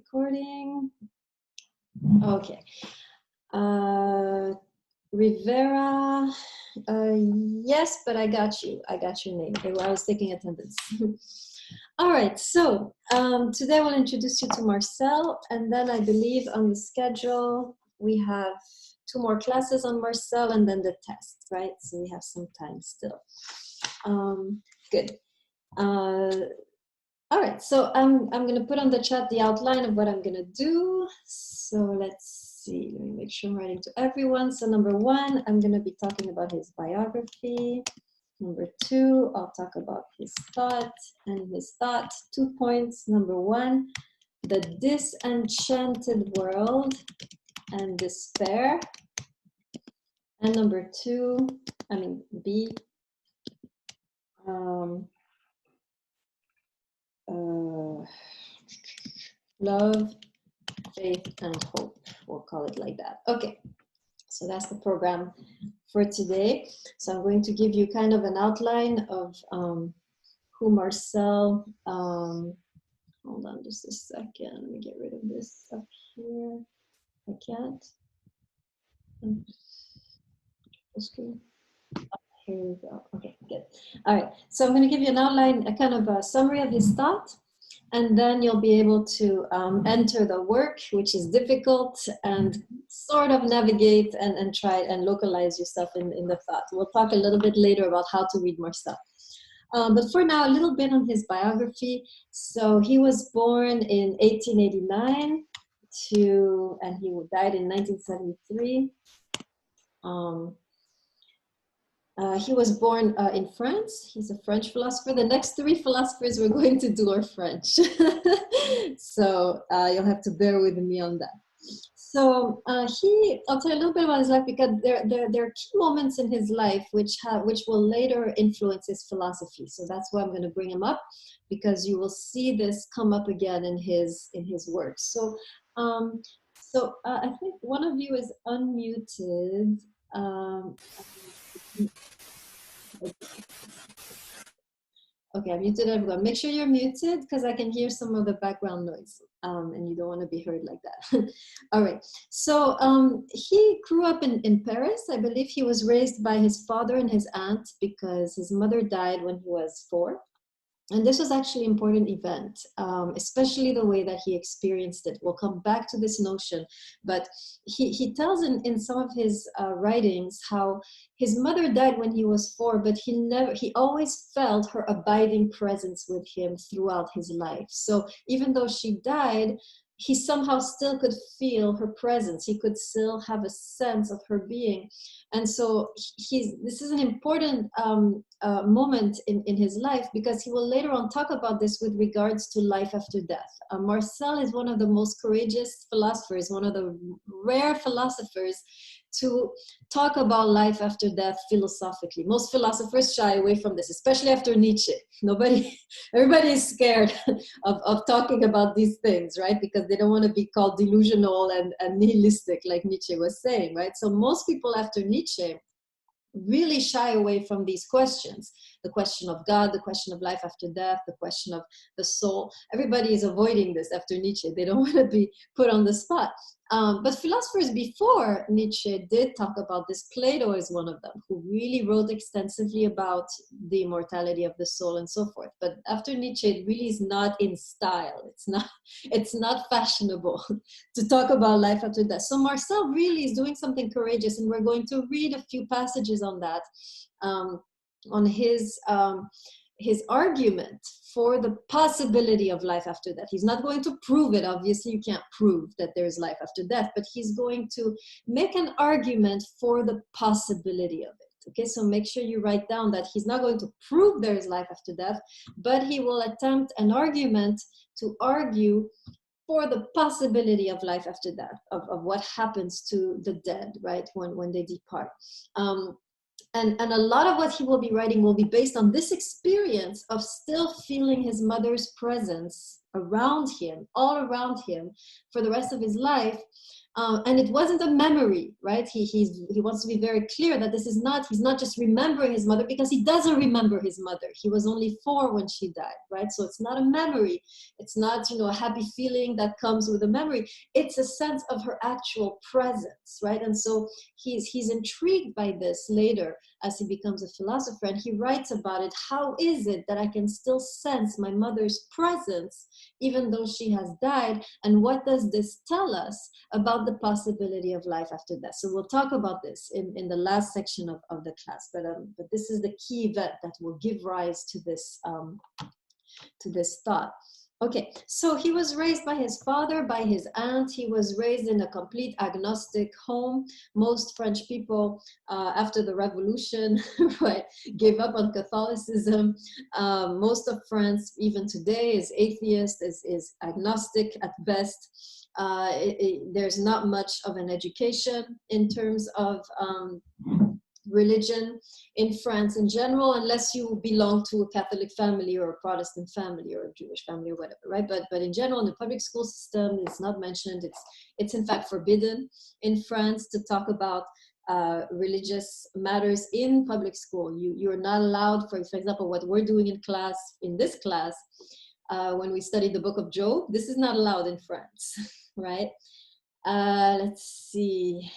recording. Okay. Rivera, yes, but I got you. I got your name. I was taking attendance. All right, so today I will introduce you to Marcel, and then I believe on the schedule we have 2 more classes on Marcel and then the test, right? So we have some time still. Good. All right, so I'm going to put on the chat the outline of what I'm going to do. So let's see, let me make sure I'm writing to everyone. So number 1, I'm going to be talking about his biography. Number 2, I'll talk about his thought and his thought. 2 points. Number 1, the disenchanted world and despair. And number 2, B, love, faith, and hope. We'll call it like that. Okay, so that's the program for today. So I'm going to give you kind of an outline of who Marcel, hold on just a second. Let me get rid of this up here. I can't. Screen. Here we go. Okay, good. All right, so I'm going to give you an outline, a kind of a summary of his thought, and then you'll be able to enter the work, which is difficult, and sort of navigate and try and localize yourself in the thought. We'll talk a little bit later about how to read Marcel. But for now, a little bit on his biography. So he was born in 1889 and he died in 1973. He was born in France. He's a French philosopher. The next 3 philosophers we're going to do are French. So you'll have to bear with me on that. So I'll tell you a little bit about his life because there are key moments in his life which will later influence his philosophy. So that's why I'm going to bring him up, because you will see this come up again in his work. So I think one of you is unmuted. Okay, I muted everyone. Make sure you're muted because I can hear some of the background noise and you don't want to be heard like that. All right, so he grew up in Paris. I believe he was raised by his father and his aunt because his mother died when he was 4. And this was actually an important event, especially the way that he experienced it. We'll come back to this notion, but he tells in some of his writings how his mother died when he was 4, but he always felt her abiding presence with him throughout his life. So even though she died, he somehow still could feel her presence. He could still have a sense of her being. And so this is an important moment in his life, because he will later on talk about this with regards to life after death. Marcel is one of the most courageous philosophers, one of the rare philosophers to talk about life after death philosophically. Most philosophers shy away from this, especially after Nietzsche. Everybody is scared of talking about these things, right? Because they don't want to be called delusional and nihilistic, like Nietzsche was saying, right? So most people after Nietzsche really shy away from these questions. The question of God, the question of life after death, the question of the soul. Everybody is avoiding this after Nietzsche. They don't want to be put on the spot. But philosophers before Nietzsche did talk about this. Plato is one of them, who really wrote extensively about the immortality of the soul and so forth. But after Nietzsche, it really is not in style. It's not fashionable to talk about life after death. So Marcel really is doing something courageous, and we're going to read a few passages on that, on his argument for the possibility of life after death. He's not going to prove it. Obviously, you can't prove that there's life after death, but he's going to make an argument for the possibility of it. Okay, so make sure you write down that he's not going to prove there is life after death, but he will attempt an argument to argue for the possibility of life after death, of what happens to the dead, right, when they depart. And a lot of what he will be writing will be based on this experience of still feeling his mother's presence around him, all around him for the rest of his life. And it wasn't a memory, right? He wants to be very clear that this is not, he's not just remembering his mother, because he doesn't remember his mother. He was only 4 when she died, right? So it's not a memory. It's not, you know, a happy feeling that comes with a memory. It's a sense of her actual presence, right? And so he's intrigued by this later as he becomes a philosopher, and he writes about it. How is it that I can still sense my mother's presence even though she has died? And what does this tell us about the possibility of life after death? So we'll talk about this in the last section of the class, but this is the key event that will give rise to this thought. Okay, so he was raised by his father, by his aunt. He was raised in a complete agnostic home. Most French people, after the revolution, right, gave up on Catholicism. Most of France, even today, is atheist, is agnostic at best. There's not much of an education in terms of religion in France in general, unless you belong to a Catholic family or a Protestant family or a Jewish family or whatever, right? But in general, in the public school system, it's not mentioned. It's in fact forbidden in France to talk about religious matters in public school. You're not allowed, for example, what we're doing in this class, when we study the book of Job, this is not allowed in France, right? Let's see.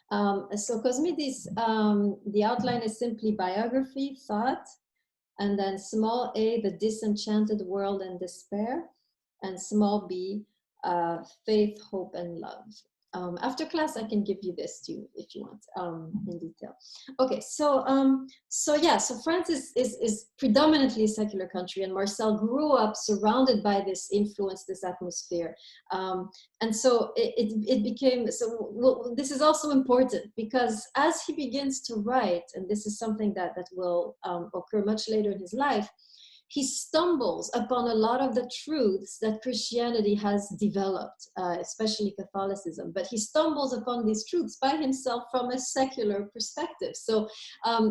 So Cosmides, the outline is simply biography, thought, and then small a, the disenchanted world and despair, and small b, faith, hope, and love. After class, I can give you this too, if you want, in detail. Okay, so France is predominantly a secular country, and Marcel grew up surrounded by this influence, this atmosphere. And so it became, this is also important, because as he begins to write, and this is something that will occur much later in his life, he stumbles upon a lot of the truths that Christianity has developed, especially Catholicism. But he stumbles upon these truths by himself from a secular perspective. So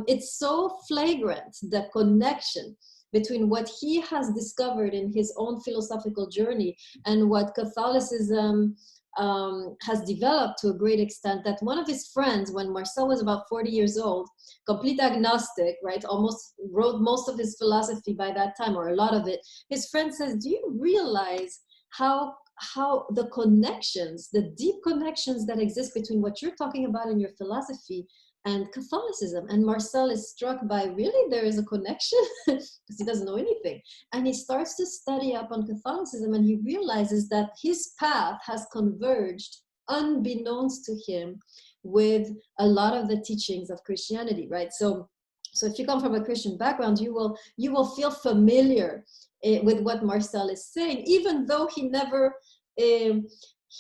it's so flagrant, the connection between what he has discovered in his own philosophical journey and what Catholicism has developed to a great extent, that one of his friends, when Marcel was about 40 years old, complete agnostic, right, almost wrote most of his philosophy by that time, or a lot of it, his friend says, do you realize how the connections, the deep connections that exist between what you're talking about in your philosophy and Catholicism? And Marcel is struck by, really, there is a connection? Because he doesn't know anything. And he starts to study up on Catholicism, and he realizes that his path has converged, unbeknownst to him, with a lot of the teachings of Christianity, right? So if you come from a Christian background, you will feel familiar with what Marcel is saying, even though he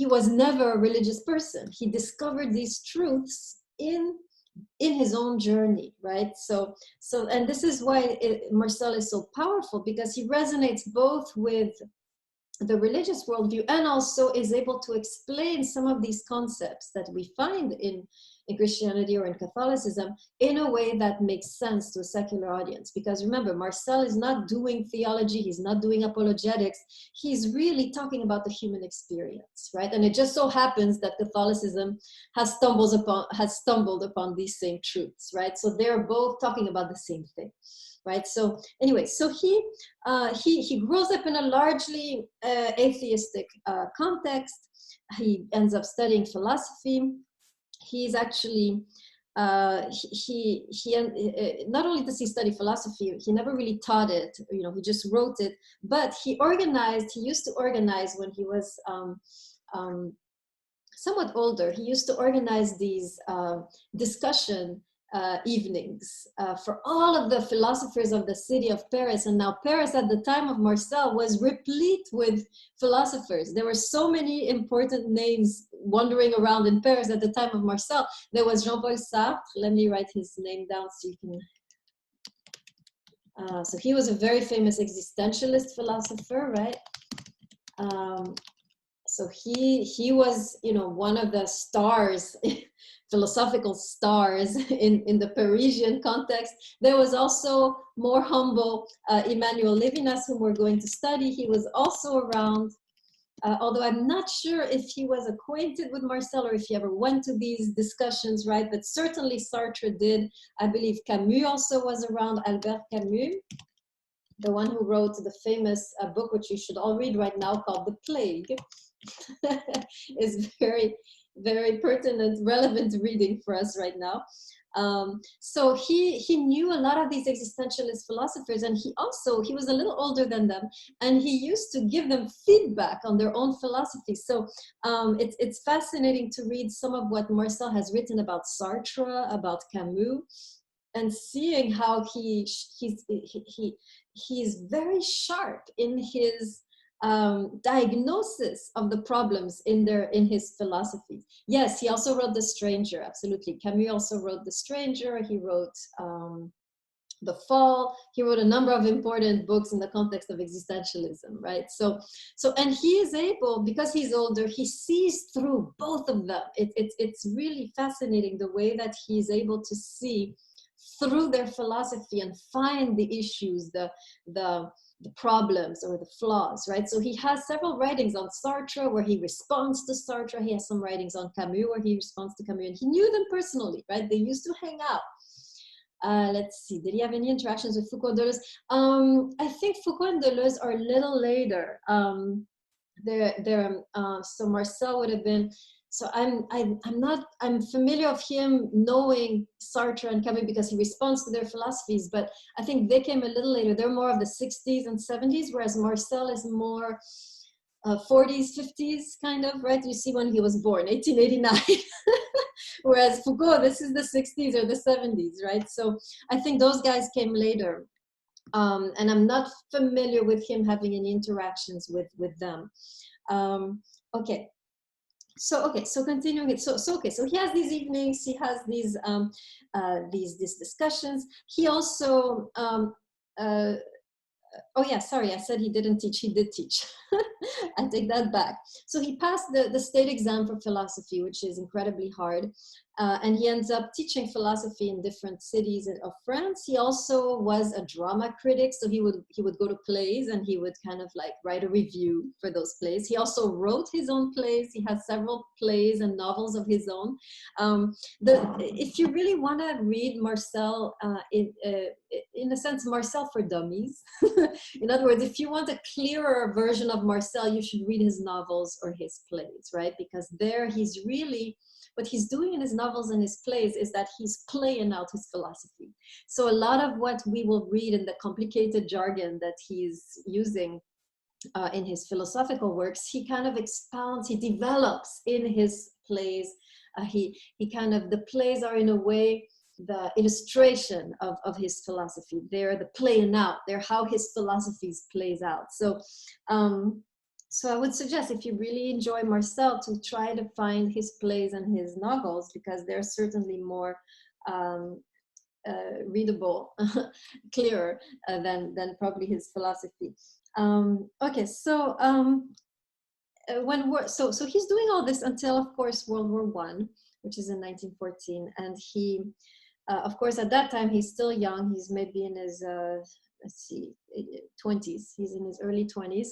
was never a religious person. He discovered these truths in his own journey, right? So and this is why Marcel is so powerful, because he resonates both with the religious worldview and also is able to explain some of these concepts that we find in Christianity or in Catholicism in a way that makes sense to a secular audience. Because remember, Marcel is not doing theology, he's not doing apologetics, he's really talking about the human experience, right? And it just so happens that Catholicism has stumbled upon these same truths, right? So they're both talking about the same thing, right? So anyway, so he grows up in a largely atheistic context. He ends up studying philosophy. He's actually, not only does he study philosophy, he never really taught it, he just wrote it, but he used to organize when he was somewhat older. He used to organize these discussion evenings for all of the philosophers of the city of Paris. And now Paris at the time of Marcel was replete with philosophers. There were so many important names wandering around in Paris at the time of Marcel. There was Jean-Paul Sartre. Let me write his name down so you can... so he was a very famous existentialist philosopher, right? So he was, you know, one of the stars, philosophical stars in the Parisian context. There was also more humble Emmanuel Levinas, whom we're going to study. He was also around, although I'm not sure if he was acquainted with Marcel or if he ever went to these discussions, right? But certainly Sartre did. I believe Camus also was around, Albert Camus, the one who wrote the famous book, which you should all read right now, called The Plague. Is very, very pertinent, relevant reading for us right now. So he knew a lot of these existentialist philosophers, and he was a little older than them, and he used to give them feedback on their own philosophy. So it's fascinating to read some of what Marcel has written about Sartre, about Camus, and seeing how he's very sharp in his diagnosis of the problems in his philosophy. Yes, he also wrote The Stranger, absolutely. Camus also wrote The Stranger. He wrote The Fall. He wrote a number of important books in the context of existentialism, right? So, and he is able, because he's older, he sees through both of them. It's really fascinating the way that he's able to see through their philosophy and find the issues, the problems or the flaws, right? So he has several writings on Sartre where he responds to Sartre. He has some writings on Camus where he responds to Camus, and he knew them personally, right? They used to hang out. Let's see, did he have any interactions with Foucault and Deleuze? I think Foucault and Deleuze are a little later. So Marcel would have been, so I'm familiar of him knowing Sartre and Camus because he responds to their philosophies, but I think they came a little later. They're more of the 60s and 70s, whereas Marcel is more 40s, 50s kind of, right? You see when he was born, 1889. Whereas Foucault, this is the 60s or the 70s, right? So I think those guys came later. And I'm not familiar with him having any interactions with them. Okay. So continuing it. So he has these evenings. He has these discussions. He also oh yeah, sorry, I said he didn't teach. He did teach. I take that back. So he passed the state exam for philosophy, which is incredibly hard. And he ends up teaching philosophy in different cities of France. He also was a drama critic. So he would go to plays and he would kind of like write a review for those plays. He also wrote his own plays. He has several plays and novels of his own. If you really want to read Marcel, in a sense, Marcel for dummies. In other words, if you want a clearer version of Marcel, you should read his novels or his plays, right? Because there he's really, what he's doing in his novels and his plays is that he's playing out his philosophy. So a lot of what we will read in the complicated jargon that he's using in his philosophical works, he kind of expounds, he develops in his plays. The plays are in a way the illustration of his philosophy. They're the playing out. They're how his philosophies plays out. So I would suggest, if you really enjoy Marcel, to try to find his plays and his novels, because they're certainly more readable, clearer than probably his philosophy. Okay, so so he's doing all this until, of course, World War I, which is in 1914, and he, of course, at that time he's still young. He's maybe in his 20s. He's in his early 20s.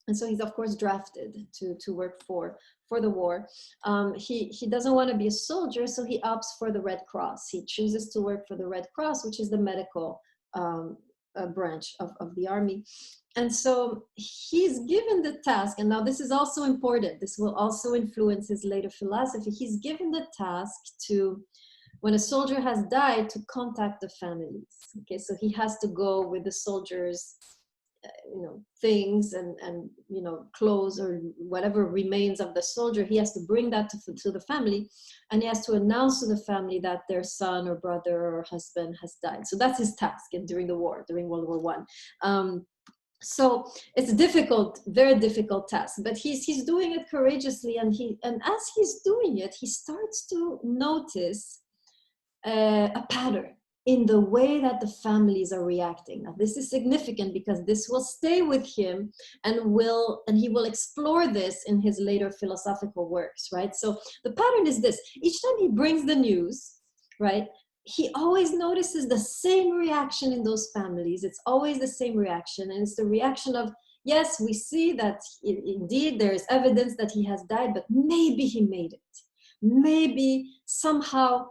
And so he's, of course, drafted to work for the war. He doesn't want to be a soldier, so he opts for the Red Cross. He chooses to work for the Red Cross, which is the medical branch of the army. And so he's given the task, and now this is also important. This will also influence his later philosophy. He's given the task to, when a soldier has died, to contact the families. Okay, so he has to go with the soldiers' things and clothes or whatever remains of the soldier. He has to bring that to the family, and he has to announce to the family that their son or brother or husband has died. So that's his task during the war, during World War I. So it's difficult, very difficult task, but he's doing it courageously, and as he's doing it, he starts to notice a pattern. in the way that the families are reacting. Now, this is significant because this will stay with him and he will explore this in his later philosophical works, right? So the pattern is this: each time he brings the news, right, he always notices the same reaction in those families. It's always the same reaction, and it's the reaction of, yes, we see that indeed there is evidence that he has died, but maybe he made it. Maybe somehow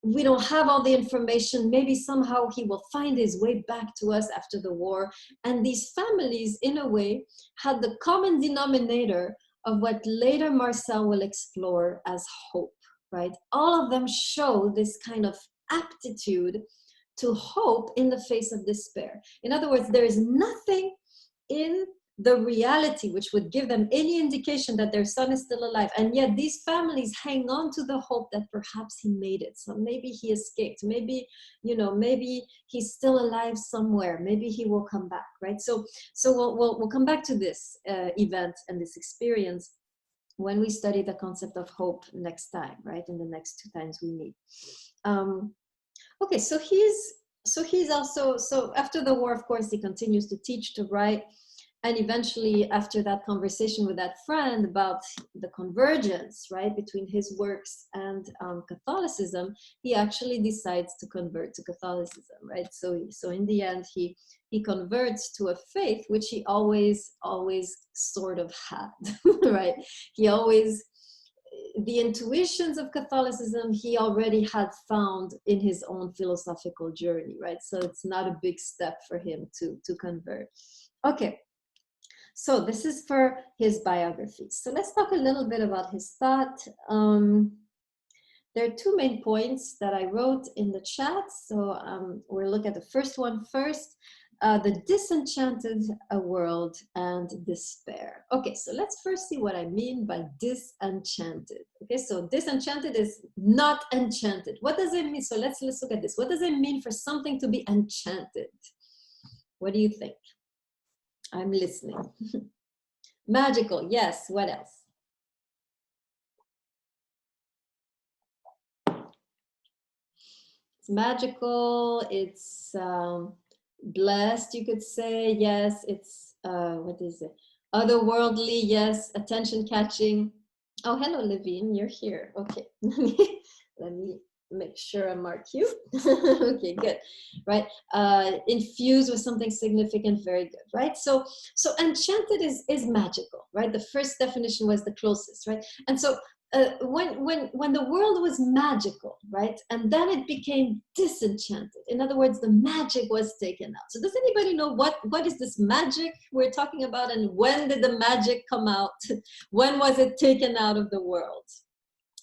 we don't have all the information. Maybe somehow he will find his way back to us after the war. And these families, in a way, had the common denominator of what later Marcel will explore as hope, right? All of them show this kind of aptitude to hope in the face of despair. In other words, there is nothing in the reality which would give them any indication that their son is still alive, and yet these families hang on to the hope that perhaps he made it. So maybe he escaped, maybe, you know, maybe he's still alive somewhere, maybe he will come back, right? So we'll come back to this event and this experience when we study the concept of hope next time, right? In the next 2 times we meet. Okay, so he's also, so after the war, of course, he continues to teach, to write. And eventually, after that conversation with that friend about the convergence, right, between his works and Catholicism, he actually decides to convert to Catholicism, right? So in the end, he converts to a faith which he always sort of had, right? He always, the intuitions of Catholicism, he already had found in his own philosophical journey, right? So it's not a big step for him to convert. Okay. So this is for his biography. So let's talk a little bit about his thought. There are 2 main points that I wrote in the chat. So we'll look at the first one first, the Disenchanted World and Despair. Okay, so let's first see what I mean by disenchanted. Okay, so disenchanted is not enchanted. What does it mean? So let's look at this. What does it mean for something to be enchanted? What do you think? I'm listening. Magical, yes. What else? It's magical. It's blessed, you could say. Yes, it's, what is it? Otherworldly, yes. Attention catching. Oh, hello, Levine. You're here. Okay. Let me make sure I mark you. Okay, good. Right. Infused with something significant, very good. Right. So enchanted is magical, right? The first definition was the closest, right? And so when the world was magical, right, and then it became disenchanted. In other words, the magic was taken out. So does anybody know what is this magic we're talking about, and when did the magic come out? When was it taken out of the world?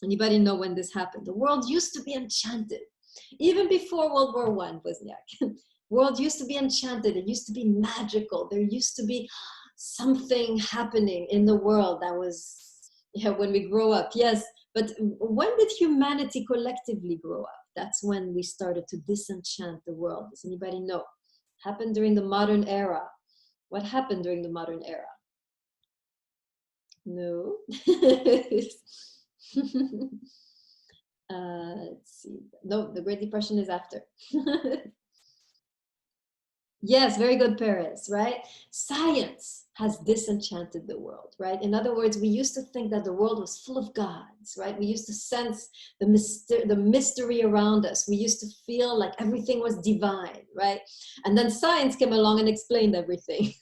Anybody know when this happened? The world used to be enchanted. Even before World War I, Wozniak. World used to be enchanted. It used to be magical. There used to be something happening in the world that was, yeah, when we grow up, yes. But when did humanity collectively grow up? That's when we started to disenchant the world. Does anybody know? Happened during the modern era. What happened during the modern era? No. Let's see. No, the Great Depression is after. Yes, very good, Perez, right? Science has disenchanted the world, right? In other words, we used to think that the world was full of gods, right? We used to sense the mystery around us. We used to feel like everything was divine, right? And then science came along and explained everything.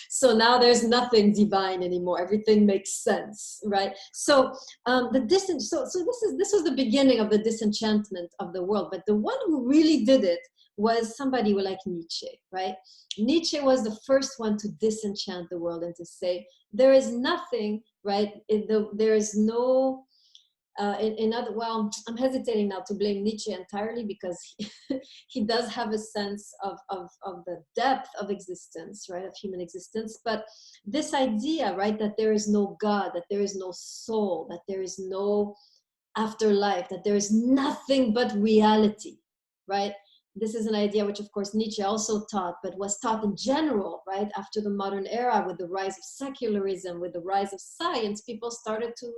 So now there's nothing divine anymore. Everything makes sense, right? So this was the beginning of the disenchantment of the world. But the one who really did it was somebody like Nietzsche, right? Nietzsche was the first one to disenchant the world and to say, there is nothing, right? There is no, well, I'm hesitating now to blame Nietzsche entirely, because he does have a sense of the depth of existence, right? Of human existence. But this idea, right, that there is no God, that there is no soul, that there is no afterlife, that there is nothing but reality, right? This is an idea which, of course, Nietzsche also taught, but was taught in general, right? After the modern era, with the rise of secularism, with the rise of science, people started to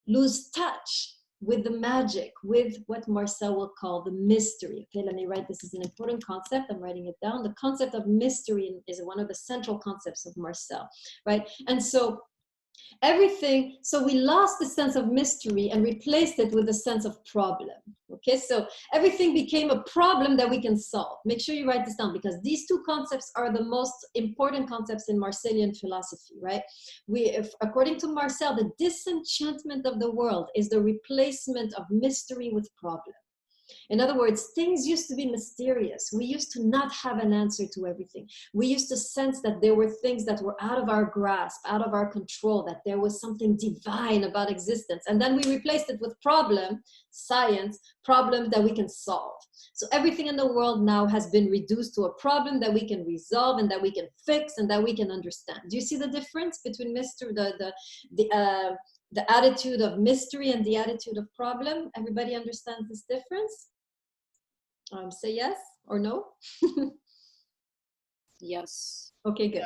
lose touch with the magic, with what Marcel will call the mystery. Okay, let me write, this is an important concept, I'm writing it down. The concept of mystery is one of the central concepts of Marcel, right? And so everything, so we lost the sense of mystery and replaced it with a sense of problem. Okay, so everything became a problem that we can solve. Make sure you write this down, because these two concepts are the most important concepts in Marcelian philosophy, right? According to Marcel, the disenchantment of the world is the replacement of mystery with problem. In other words, things used to be mysterious. We used to not have an answer to everything. We used to sense that there were things that were out of our grasp, out of our control, that there was something divine about existence. And then we replaced it with problem, science, problems that we can solve. So everything in the world now has been reduced to a problem that we can resolve and that we can fix and that we can understand. Do you see the difference between the attitude of mystery and the attitude of problem? Everybody understands this difference? Say yes or no? Yes. Okay, good.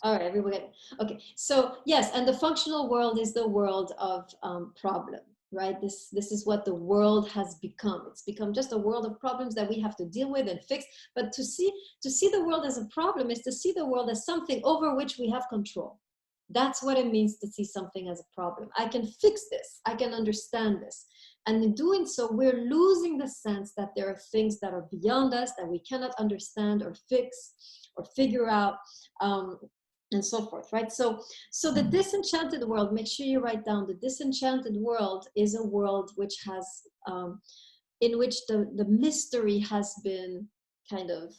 All right, everybody. Okay, so yes, and the functional world is the world of problem, right? This is what the world has become. It's become just a world of problems that we have to deal with and fix. But to see the world as a problem is to see the world as something over which we have control. That's what it means to see something as a problem. I can fix this. I can understand this. And in doing so, we're losing the sense that there are things that are beyond us that we cannot understand or fix or figure out, and so forth, right? So the disenchanted world, make sure you write down, the disenchanted world is a world which has, in which the mystery has been kind of,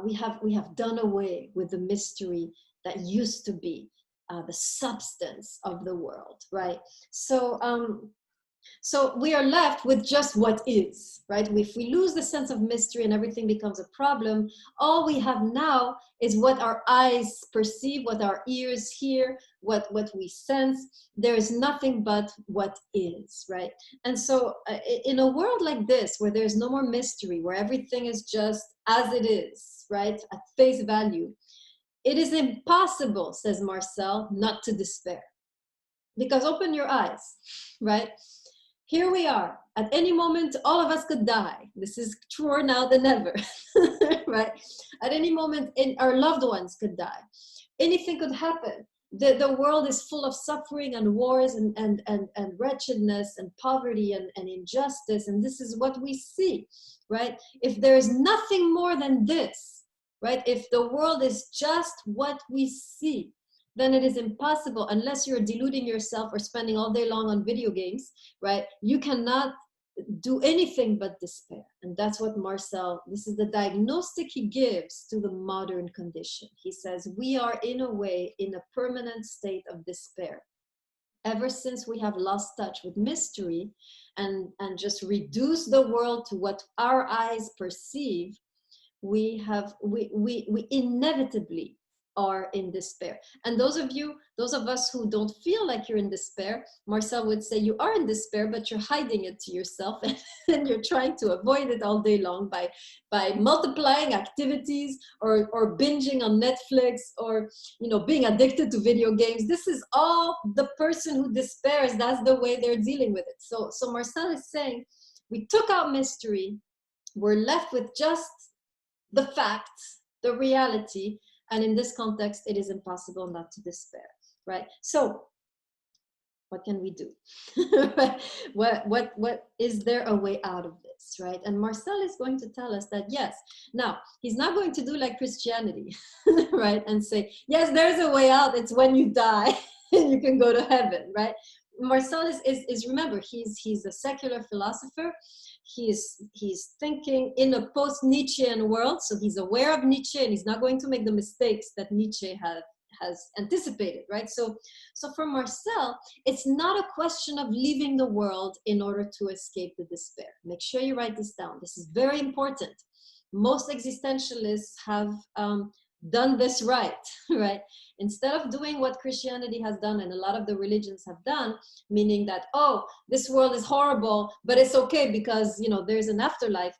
we have done away with the mystery that used to be the substance of the world, right? So we are left with just what is, right? If we lose the sense of mystery and everything becomes a problem, all we have now is what our eyes perceive, what our ears hear, what we sense. There is nothing but what is, right? And so in a world like this, where there's no more mystery, where everything is just as it is, right? At face value, it is impossible, says Marcel, not to despair. Because open your eyes, right? Here we are. At any moment, all of us could die. This is truer now than ever, right? At any moment, our loved ones could die. Anything could happen. The world is full of suffering and wars and wretchedness and poverty and injustice. And this is what we see, right? If there is nothing more than this, right? If the world is just what we see, then it is impossible, unless you're deluding yourself or spending all day long on video games, right? You cannot do anything but despair. And that's what Marcel, this is the diagnostic he gives to the modern condition. He says, we are in a way in a permanent state of despair. Ever since we have lost touch with mystery and just reduce the world to what our eyes perceive, we inevitably are in despair. And those of us who don't feel like you're in despair, Marcel would say you are in despair, but you're hiding it to yourself and you're trying to avoid it all day long by multiplying activities or binging on Netflix or being addicted to video games. This is all the person who despairs. That's the way they're dealing with it. So Marcel is saying we took out mystery, we're left with just the facts, the reality. And in this context, it is impossible not to despair, right? So what can we do? What is there a way out of this, right? And Marcel is going to tell us that yes. Now, he's not going to do like Christianity, right? And say, yes, there's a way out. It's when you die and you can go to heaven, right? Marcel is remember, he's a secular philosopher. He's thinking in a post-Nietzschean world, so he's aware of Nietzsche and he's not going to make the mistakes that Nietzsche has anticipated, right? So for Marcel, it's not a question of leaving the world in order to escape the despair. Make sure you write this down. This is very important. Most existentialists have done this right? Instead of doing what Christianity has done and a lot of the religions have done, meaning that, oh, this world is horrible, but it's okay because, there's an afterlife,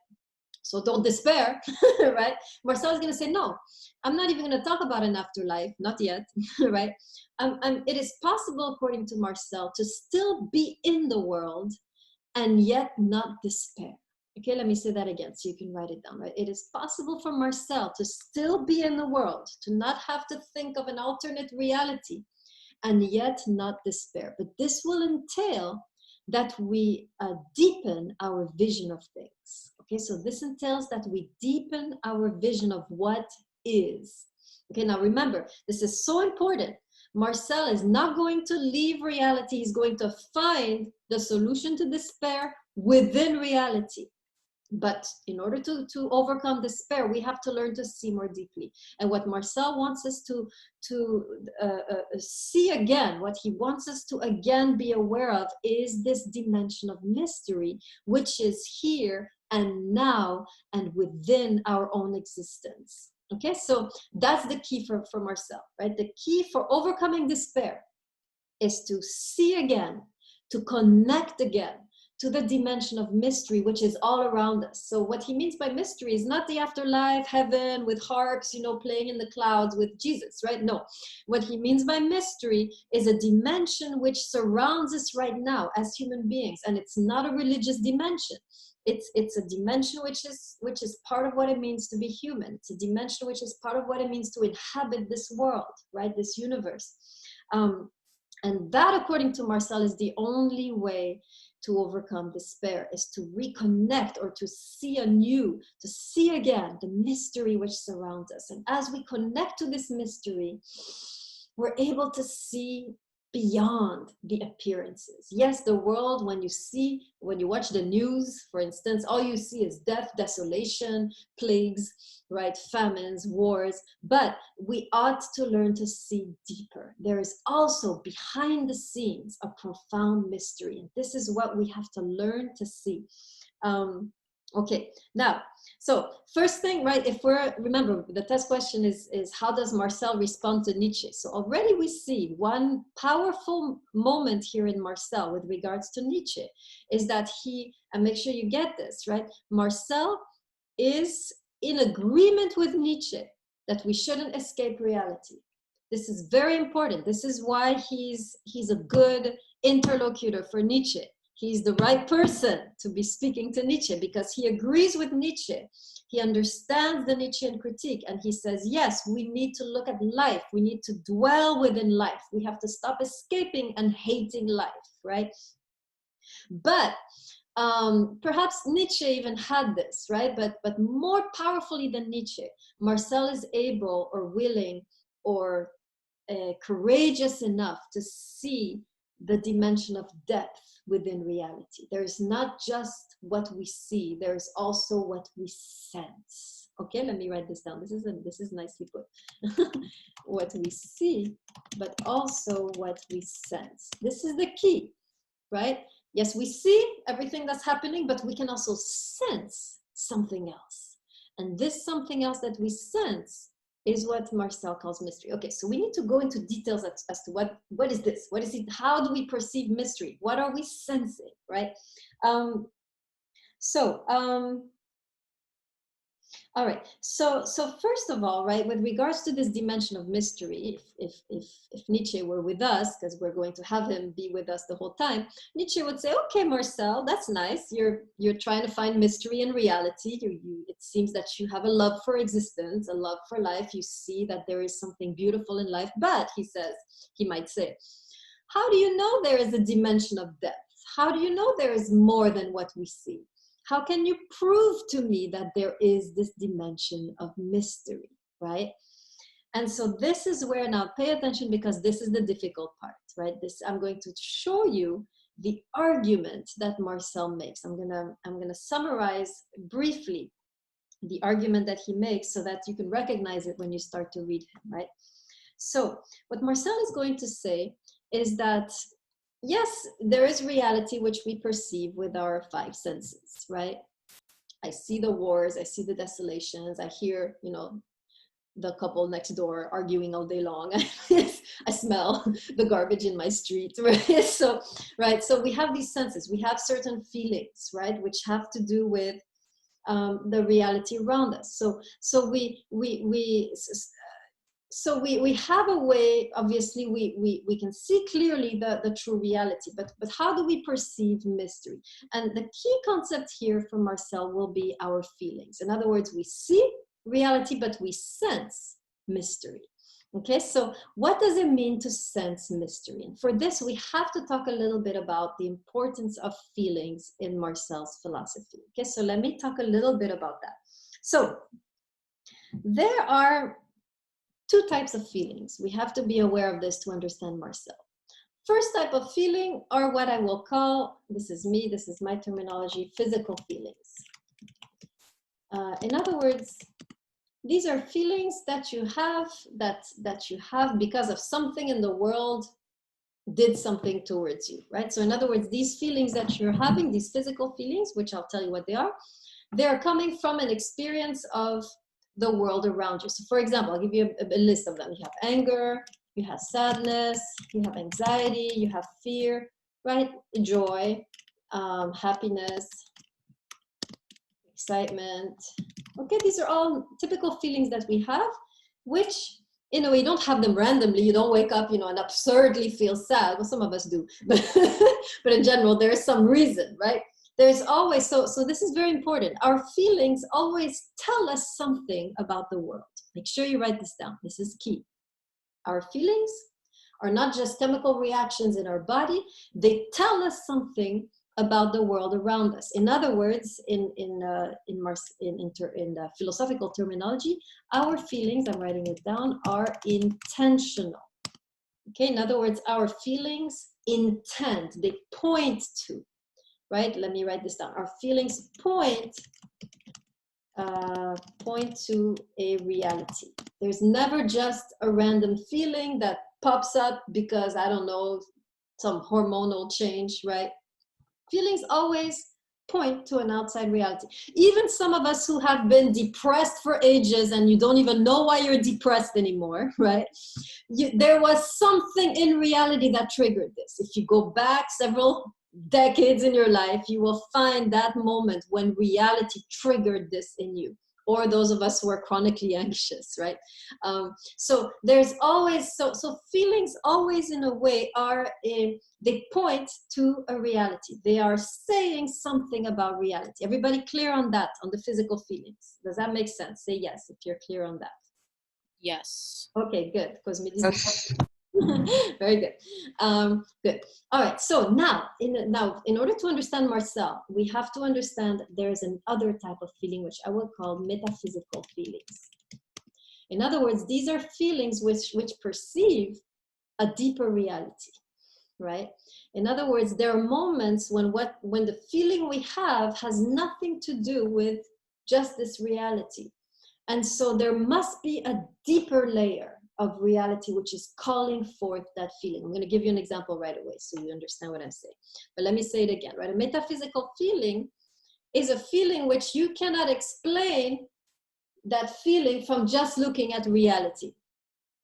so don't despair, right? Marcel is going to say, no, I'm not even going to talk about an afterlife, not yet, right? It is possible, according to Marcel, to still be in the world and yet not despair. Okay, let me say that again so you can write it down, right? It is possible for Marcel to still be in the world, to not have to think of an alternate reality, and yet not despair. But this will entail that we deepen our vision of things. Okay, so this entails that we deepen our vision of what is. Okay, now remember, this is so important. Marcel is not going to leave reality. He's going to find the solution to despair within reality. But in order to overcome despair, we have to learn to see more deeply. And what Marcel wants us to see again, what he wants us to again be aware of, is this dimension of mystery, which is here and now and within our own existence. Okay, so that's the key for Marcel, right? The key for overcoming despair is to see again, to connect again to the dimension of mystery, which is all around us. So what he means by mystery is not the afterlife, heaven with harps, you know, playing in the clouds with Jesus, right? No, what he means by mystery is a dimension which surrounds us right now as human beings. And it's not a religious dimension. It's a dimension which is part of what it means to be human. It's a dimension which is part of what it means to inhabit this world, right? This universe. And that, according to Marcel, is the only way to overcome despair, is to reconnect or to see anew, to see again the mystery which surrounds us. And as we connect to this mystery, we're able to see beyond the appearances. Yes, the world, when you watch the news, for instance, all you see is death, desolation, plagues, right? Famines, wars, but we ought to learn to see deeper. There is also behind the scenes a profound mystery. And this is what we have to learn to see. Okay, now, so first thing, right, remember, the test question is how does Marcel respond to Nietzsche? So already we see one powerful moment here in Marcel with regards to Nietzsche is that and make sure you get this, right? Marcel is in agreement with Nietzsche that we shouldn't escape reality. This is very important. This is why he's a good interlocutor for Nietzsche. He's the right person to be speaking to Nietzsche because he agrees with Nietzsche. He understands the Nietzschean critique and he says, yes, we need to look at life. We need to dwell within life. We have to stop escaping and hating life, right? But perhaps Nietzsche even had this, right? But more powerfully than Nietzsche, Marcel is able or willing or courageous enough to see the dimension of depth within reality. There is not just what we see, there is also what we sense. Okay, let me write this down. This is nicely put. What we see, but also what we sense. This is the key, right? Yes, we see everything that's happening, but we can also sense something else. And this something else that we sense is what Marcel calls mystery. Okay, so we need to go into details as to what is this? What is it? How do we perceive mystery? What are we sensing, right? All right, so first of all, right, with regards to this dimension of mystery, if Nietzsche were with us, because we're going to have him be with us the whole time, Nietzsche would say, okay, Marcel, that's nice. You're trying to find mystery in reality. It seems that you have a love for existence, a love for life. You see that there is something beautiful in life, but he might say, how do you know there is a dimension of depth? How do you know there is more than what we see? How can you prove to me that there is this dimension of mystery, right? And so this is where, now pay attention because this is the difficult part, right? I'm going to show you the argument that Marcel makes. I'm gonna summarize briefly the argument that he makes so that you can recognize it when you start to read him, right? So what Marcel is going to say is that yes, there is reality which we perceive with our five senses, right? I see the wars, I see the desolations, I hear, the couple next door arguing all day long. I smell the garbage in my street, right? So we have these senses, we have certain feelings, right? Which have to do with the reality around us. So so we have a way, obviously we can see clearly the true reality, but how do we perceive mystery? And the key concept here for Marcel will be our feelings. In other words, we see reality, but we sense mystery. Okay, so what does it mean to sense mystery? And for this, we have to talk a little bit about the importance of feelings in Marcel's philosophy. Okay, so let me talk a little bit about that. So there are two types of feelings. We have to be aware of this to understand Marcel. First type of feeling are what I will call, this is me, this is my terminology, physical feelings. In other words, these are feelings that you have, that you have because of something in the world did something towards you, right? So in other words, these feelings that you're having, these physical feelings, which I'll tell you what they are, they're coming from an experience of the world around you. So for example, I'll give you a list of them. You have anger, you have sadness, you have anxiety, you have fear, right? Joy, happiness, excitement. Okay, these are all typical feelings that we have, which, you know, you don't have them randomly. You don't wake up, you know, and absurdly feel sad. Well, some of us do, but in general, there is some reason, right? There's always, so this is very important. Our feelings always tell us something about the world. Make sure you write this down. This is key. Our feelings are not just chemical reactions in our body. They tell us something about the world around us. In other words, in the philosophical terminology, our feelings, I'm writing it down, are intentional. Okay, in other words, our feelings intend, they point to, right? Let me write this down. Our feelings point to a reality. There's never just a random feeling that pops up because, I don't know, some hormonal change, right? Feelings always point to an outside reality. Even some of us who have been depressed for ages and you don't even know why you're depressed anymore, right? There was something in reality that triggered this. If you go back several decades in your life, you will find that moment when reality triggered this in you. Or those of us who are chronically anxious, right? So there's always, so feelings always in a way are, they point to a reality. They are saying something about reality. Everybody clear on that, on the physical feelings? Does that make sense? Say yes if you're clear on that. Yes. Okay, good. Because very good. Good. All right. So now, in order to understand Marcel, we have to understand there's another type of feeling which I will call metaphysical feelings. In other words, these are feelings which perceive a deeper reality, right? In other words, there are moments when the feeling we have has nothing to do with just this reality. And so there must be a deeper layer of reality which is calling forth that feeling. I'm going to give you an example right away so you understand what I'm saying. But let me say it again, right? A metaphysical feeling is a feeling which you cannot explain that feeling from just looking at reality.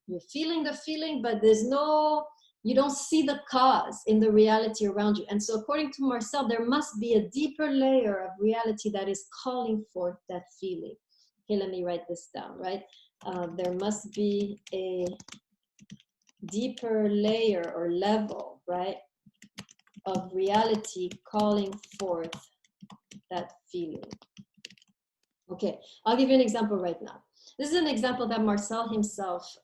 You're feeling the feeling, but you don't see the cause in the reality around you. And so according to Marcel, there must be a deeper layer of reality that is calling forth that feeling. Okay, let me write this down, right? There must be a deeper layer or level, right, of reality calling forth that feeling. Okay, I'll give you an example right now. This is an example that Marcel himself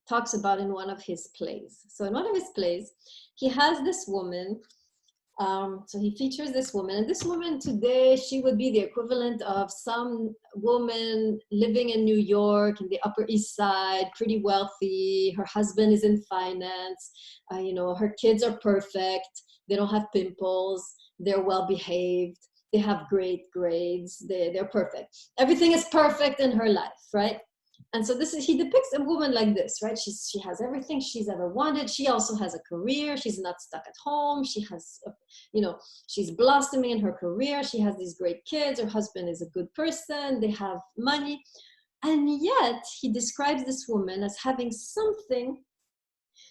talks about in one of his plays. So in one of his plays, he has this woman. So he features this woman, and this woman today, she would be the equivalent of some woman living in New York in the Upper East Side, pretty wealthy. Her husband is in finance. You know, her kids are perfect. They don't have pimples. They're well behaved. They have great grades. They're perfect. Everything is perfect in her life, right? And so he depicts a woman like this, right? She has everything she's ever wanted. She also has a career. She's not stuck at home. She has, she's blossoming in her career. She has these great kids. Her husband is a good person. They have money. And yet he describes this woman as having something.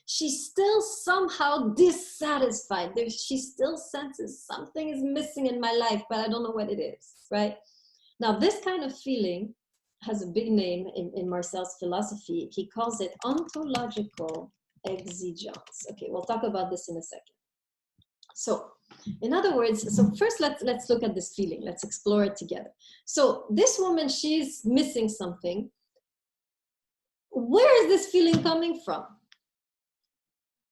She's still somehow dissatisfied. She still senses something is missing in my life, but I don't know what it is, right? Now, this kind of feeling has a big name in Marcel's philosophy. He calls it ontological exigence. Okay, we'll talk about this in a second. So, in other words, so first let's look at this feeling. Let's explore it together. So this woman, she's missing something. Where is this feeling coming from?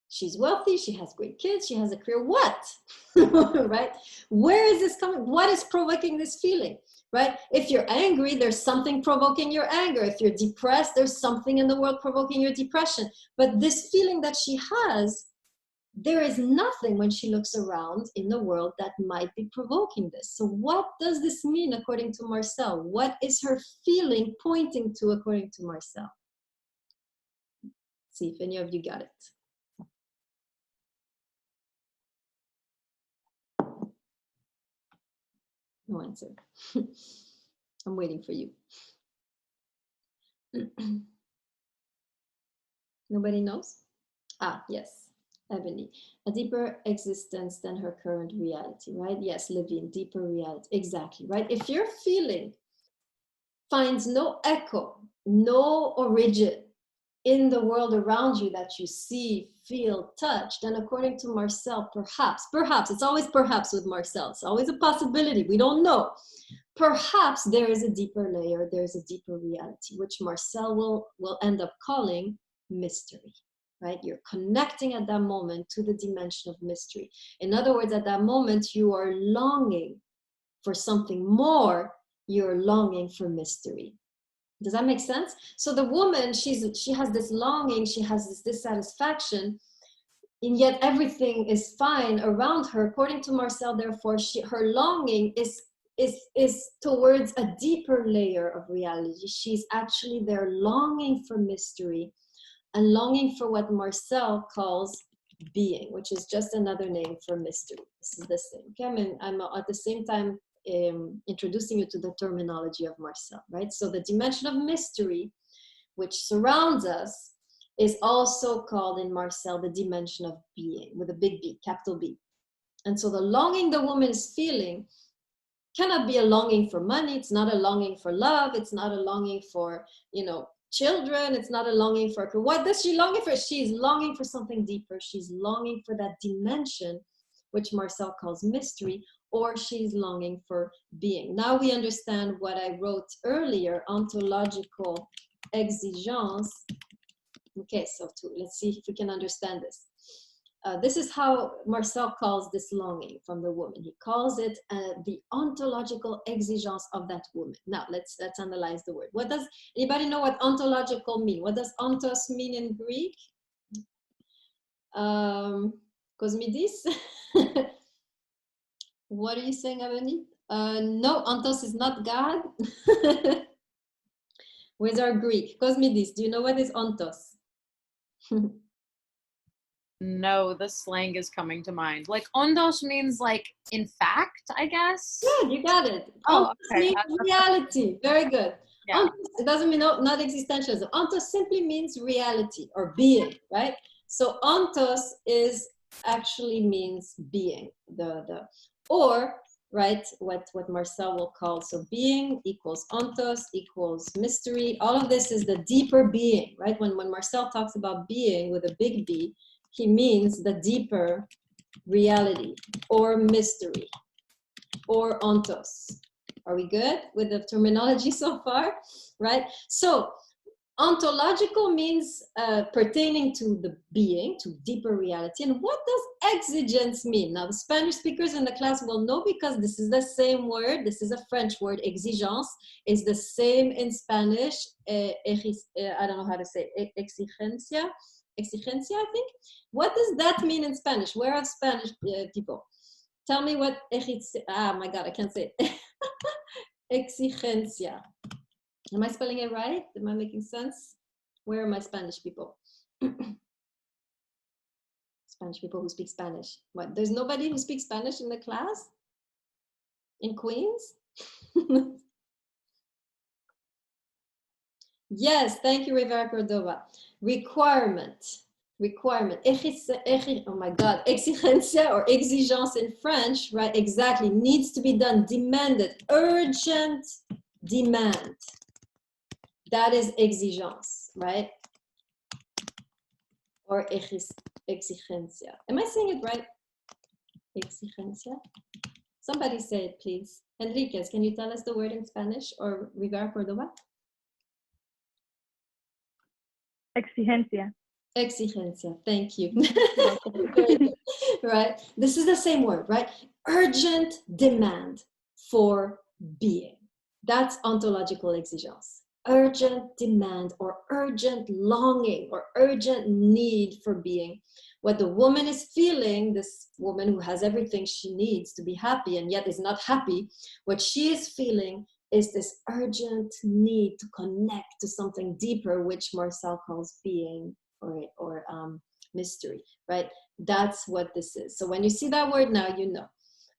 She's wealthy, she has great kids, she has a career. What? Right? Where is this coming? What is provoking this feeling? Right? If you're angry, there's something provoking your anger. If you're depressed, there's something in the world provoking your depression. But this feeling that she has, there is nothing when she looks around in the world that might be provoking this. So what does this mean according to Marcel? What is her feeling pointing to according to Marcel? See if any of you got it. No answer. I'm waiting for you. Nobody knows? Ah, yes. Ebony, a deeper existence than her current reality, right? Yes, Levine, deeper reality, exactly, right? If your feeling finds no echo, no origin in the world around you that you see, feel, touch, then according to Marcel, perhaps, it's always perhaps with Marcel, it's always a possibility, we don't know. Perhaps there is a deeper layer, there's a deeper reality, which Marcel will end up calling mystery. Right? You're connecting at that moment to the dimension of mystery. In other words, at that moment, you are longing for something more. You're longing for mystery. Does that make sense? So the woman, she has this longing, she has this dissatisfaction, and yet everything is fine around her. According to Marcel, therefore, her longing is towards a deeper layer of reality. She's actually there longing for mystery, and longing for what Marcel calls being, which is just another name for mystery. This is the same. Okay, I'm at the same time introducing you to the terminology of Marcel, right? So the dimension of mystery, which surrounds us, is also called in Marcel the dimension of being, with a big B, capital B. And so the longing the woman is feeling cannot be a longing for money. It's not a longing for love. It's not a longing for, children. It's not a longing for, what does she longing for? She's longing for something deeper. She's longing for that dimension, which Marcel calls mystery, or she's longing for being. Now we understand what I wrote earlier, ontological exigence. Okay, so let's see if we can understand this. This is how Marcel calls this longing from the woman. He calls it the ontological exigence of that woman. Now let's analyze the word. What does anybody know what ontological mean? What does ontos mean in Greek? Cosmidis? What are you saying, Ebony? No, ontos is not God. Where's our Greek? Cosmidis, do you know what is ontos? No, the slang is coming to mind. Like, ondos means like, in fact, I guess. Yeah, you got it. Oh, Ontos means reality. Very good. Yeah. Ontos, it doesn't mean not existentialism. Ontos simply means reality or being, right? So ontos actually means being. Or right, what Marcel will call, so being equals ontos equals mystery. All of this is the deeper being, right? When Marcel talks about being with a big B, he means the deeper reality or mystery or ontos. Are we good with the terminology so far? Right? So ontological means pertaining to the being, to deeper reality. And what does exigence mean? Now, the Spanish speakers in the class will know, because this is the same word. This is a French word. Exigence is the same in Spanish. I don't know how to say it. Exigencia, I think. What does that mean in Spanish? Where are Spanish people? Tell me what, my God, I can't say it. Exigencia. Am I spelling it right? Am I making sense? Where are my Spanish people? Spanish people who speak Spanish. What? There's nobody who speaks Spanish in the class? In Queens? Yes, thank you, Rivera Cordova. Requirement. Oh my God, exigencia or exigence in French, right? Exactly, needs to be done, demanded, urgent demand. That is exigence, right? Or exigencia. Am I saying it right? Exigencia? Somebody say it, please. Enriquez, can you tell us the word in Spanish? Or Rigar Cordova? Exigencia. Exigencia, thank you. Right? This is the same word, right? Urgent demand for being. That's ontological exigence. Urgent demand or urgent longing or urgent need for being. What the woman is feeling, this woman who has everything she needs to be happy and yet is not happy, what she is feeling is this urgent need to connect to something deeper, which Marcel calls being or mystery, right? That's what this is. So when you see that word now, you know.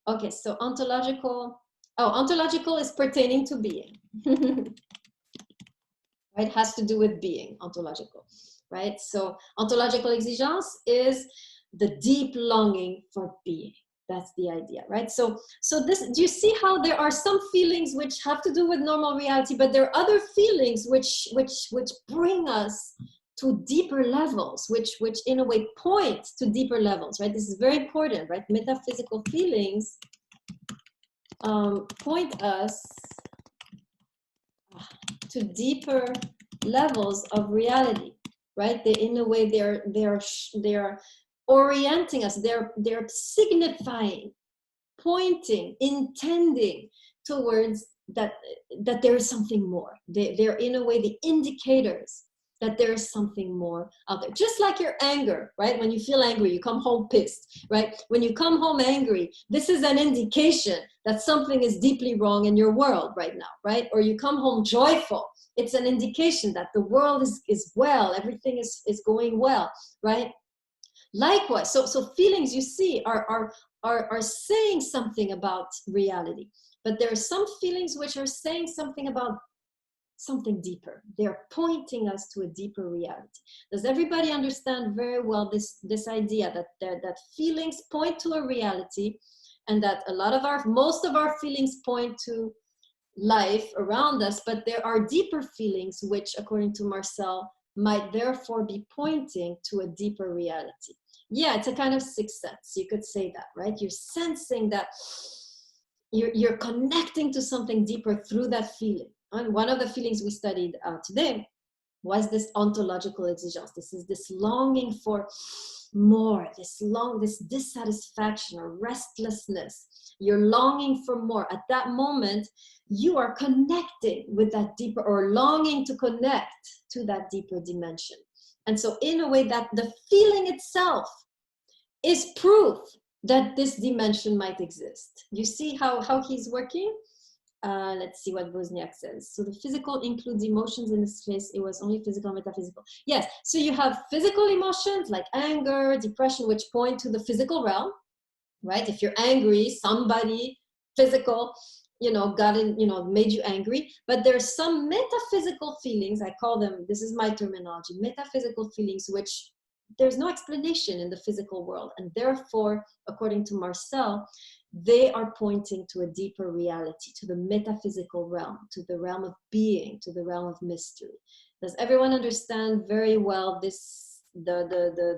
Okay, so ontological is pertaining to being. Right, has to do with being, ontological, right? So ontological exigence is the deep longing for being. That's the idea, right? So this, do you see how there are some feelings which have to do with normal reality, but there are other feelings which bring us to deeper levels, which in a way point to deeper levels, right? This is very important, right? Metaphysical feelings point us to deeper levels of reality, right? They, in a way, they're orienting us. They're signifying, pointing, intending towards that there is something more. They're in a way the indicators that there is something more out there. Just like your anger, right? When you feel angry, you come home pissed, right? When you come home angry, this is an indication that something is deeply wrong in your world right now, right? Or you come home joyful. It's an indication that the world is well, everything is going well, right? Likewise, so feelings, you see, are saying something about reality. But there are some feelings which are saying something about something deeper. They're pointing us to a deeper reality. Does everybody understand very well this idea that feelings point to a reality, and that most of our feelings point to life around us, but there are deeper feelings which, according to Marcel, might therefore be pointing to a deeper reality? Yeah, it's a kind of sixth sense. You could say that, right? You're sensing that you're connecting to something deeper through that feeling. And one of the feelings we studied today was this ontological exigence. This is this longing for more, this dissatisfaction or restlessness. You're longing for more. At that moment, you are connecting with that deeper, or longing to connect to that deeper dimension. And so in a way, that the feeling itself is proof that this dimension might exist. You see how he's working? Let's see what Wozniak says. So the physical includes emotions. In this case, it was only physical and metaphysical. Yes, so you have physical emotions like anger, depression, which point to the physical realm, right? If you're angry, somebody physical, made you angry. But there's some metaphysical feelings, I call them, this is my terminology, metaphysical feelings, which there's no explanation in the physical world. And therefore, according to Marcel, they are pointing to a deeper reality, to the metaphysical realm, to the realm of being, to the realm of mystery. Does everyone understand very well the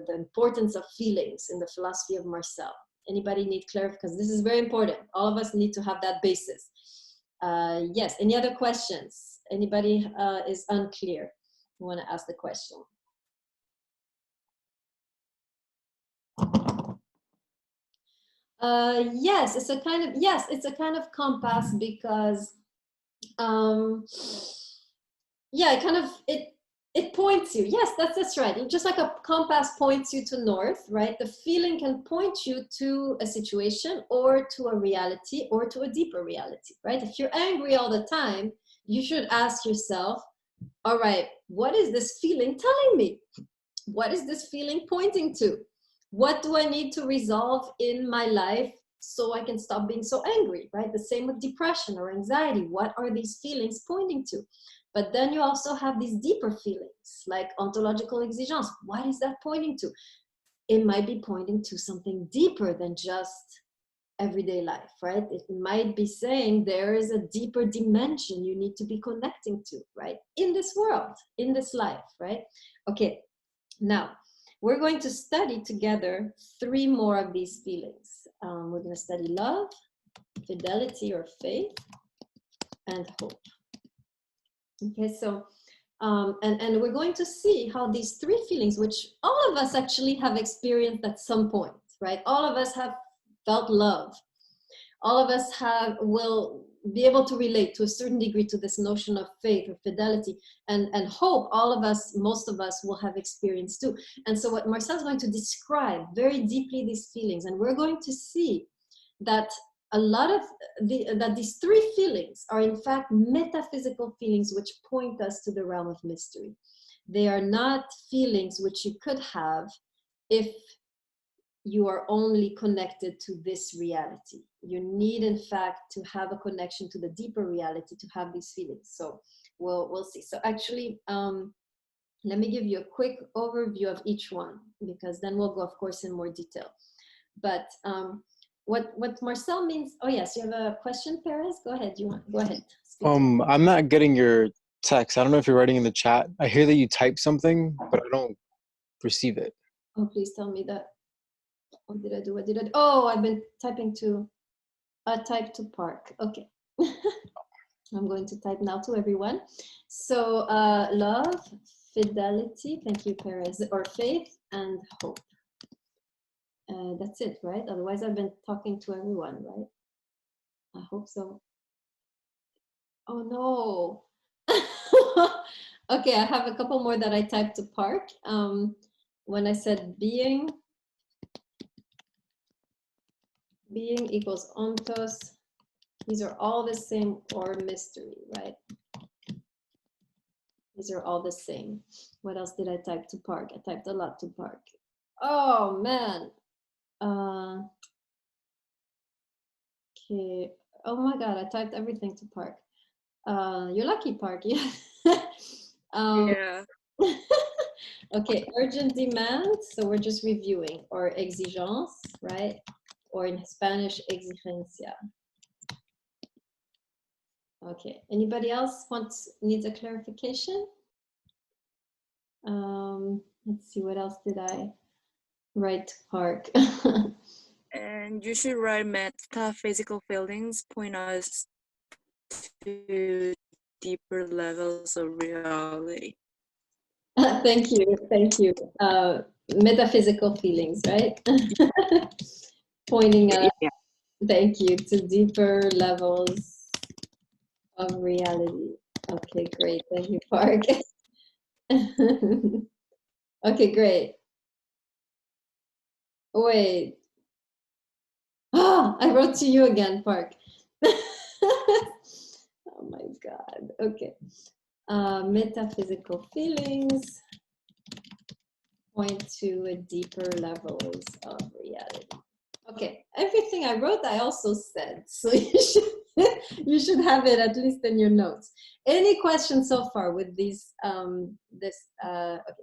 importance of feelings in the philosophy of Marcel? Anybody need clarification? Because this is very important. All of us need to have that basis. Yes, any other questions? Anybody is unclear? You want to ask the question? Yes, it's a kind of compass, because it points you. Yes, that's right. Just like a compass points you to north, right? The feeling can point you to a situation or to a reality or to a deeper reality, right? If you're angry all the time, you should ask yourself, all right, what is this feeling telling me? What is this feeling pointing to? What do I need to resolve in my life so I can stop being so angry, right? The same with depression or anxiety. What are these feelings pointing to? But then you also have these deeper feelings, like ontological exigence. What is that pointing to? It might be pointing to something deeper than just everyday life, right? It might be saying there is a deeper dimension you need to be connecting to, right? In this world, in this life, right? Okay, now we're going to study together 3 more of these feelings. We're going to study love, fidelity or faith, and hope. Okay, so and we're going to see how these 3 feelings, which all of us actually have experienced at some point, right? All of us have felt love. All of us will be able to relate to a certain degree to this notion of faith or fidelity, and hope. All of us, most of us, will have experienced too. And so what Marcel is going to describe very deeply these feelings, and we're going to see that a lot of that these 3 feelings are in fact metaphysical feelings which point us to the realm of mystery. They are not feelings which you could have if you are only connected to this reality. You need, in fact, to have a connection to the deeper reality to have these feelings. So we'll see. So actually, let me give you a quick overview of each one, because then we'll go, of course, in more detail. But what Marcel means. Oh yes, you have a question, Perez? Go ahead. Go ahead. I'm not getting your text. I don't know if you're writing in the chat. I hear that you type something, but I don't receive it. Oh, please tell me that. What did I do? What did I do? Oh, I've been typing to type to park. Okay. I'm going to type now to everyone. So love, fidelity, thank you, Perez, or faith and hope. That's it, right? Otherwise, I've been talking to everyone, right? I hope so. Oh no. Okay, I have a couple more that I typed to park. When I said being equals ontos, these are all the same, or mystery, right? These are all the same. What else did I type to park? I typed a lot to park. Oh man. Okay. Oh my God, I typed everything to park. You're lucky, Park. Yeah. Yeah. Okay, urgent demand. So we're just reviewing, or exigence, right? Or in Spanish, exigencia. Okay. Anybody else needs a clarification? Let's see, what else did I write to Park? And you should write metaphysical feelings point us to deeper levels of reality. Thank you. Metaphysical feelings, right? Pointing us, Yeah. thank you, to deeper levels of reality. Okay, great. Thank you, Park. Okay, great. Wait. Oh, I wrote to you again, Park. Oh my God. Okay. Metaphysical feelings point to a deeper levels of reality. Okay, everything I wrote, I also said. So you should have it at least in your notes. Any questions so far with these? Okay,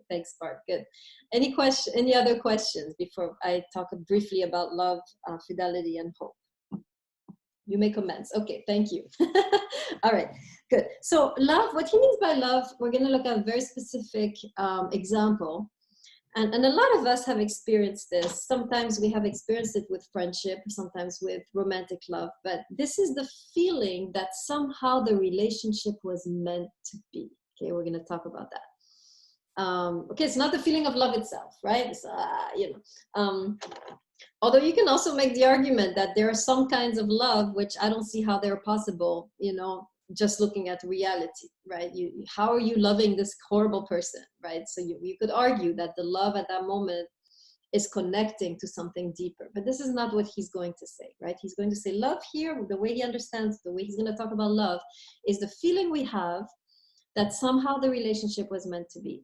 thanks, Bart. Good. Any other questions before I talk briefly about love, fidelity, and hope? You may commence. Okay, thank you. All right, good. So love, what he means by love, we're going to look at a very specific example. And a lot of us have experienced this. Sometimes we have experienced it with friendship, sometimes with romantic love, but this is the feeling that somehow the relationship was meant to be. Okay, we're going to talk about that. Okay, it's not the feeling of love itself, right? It's, although you can also make the argument that there are some kinds of love which I don't see how they're possible, just looking at reality, right? How are you loving this horrible person, right? So you could argue that the love at that moment is connecting to something deeper, but this is not what he's going to say, right? He's going to say love here, the way he understands, the way he's going to talk about love, is the feeling we have that somehow the relationship was meant to be.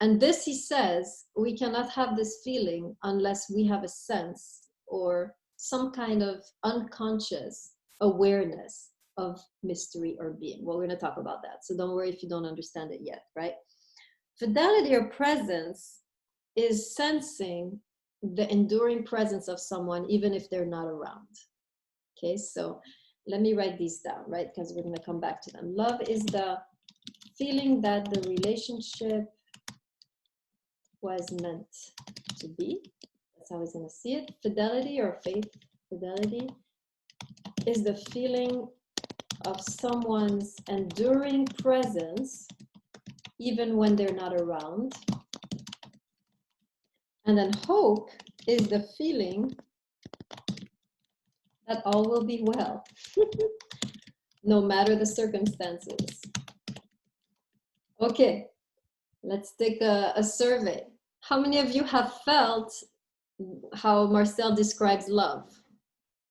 And this, he says, we cannot have this feeling unless we have a sense or some kind of unconscious awareness of mystery or being. Well, we're going to talk about that. So don't worry if you don't understand it yet, right? Fidelity or presence is sensing the enduring presence of someone, even if they're not around. Okay, so let me write these down, right? Because we're going to come back to them. Love is the feeling that the relationship was meant to be. That's how I was going to see it. Fidelity or faith, fidelity, is the feeling of someone's enduring presence, even when they're not around. And then hope is the feeling that all will be well, no matter the circumstances. Okay, let's take a survey. How many of you have felt how Marcel describes love?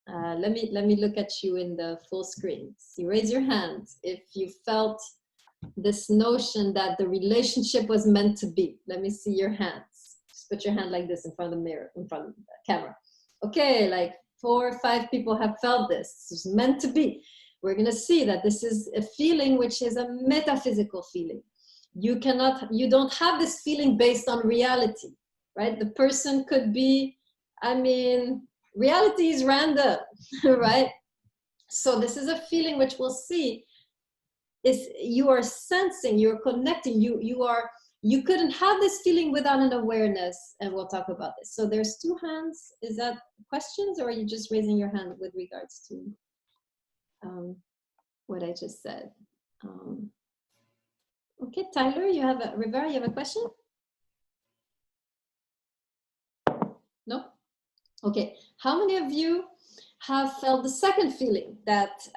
Let me look at you in the full screen. So raise your hand if you felt this notion that the relationship was meant to be. Let me see your hands. Just put your hand like this in front of the mirror, in front of the camera. Okay, like 4 or 5 people have felt this. This is meant to be. We're going to see that this is a feeling which is a metaphysical feeling. You don't have this feeling based on reality, right? The person could be, I mean, reality is random, right? So this is a feeling which we'll see is you are sensing, you're connecting, you couldn't have this feeling without an awareness, and we'll talk about this. So there's 2 hands. Is that questions, or are you just raising your hand with regards to what I just said? Okay, Tyler, Rivera, you have a question? No? Okay, how many of you have felt the second feeling that,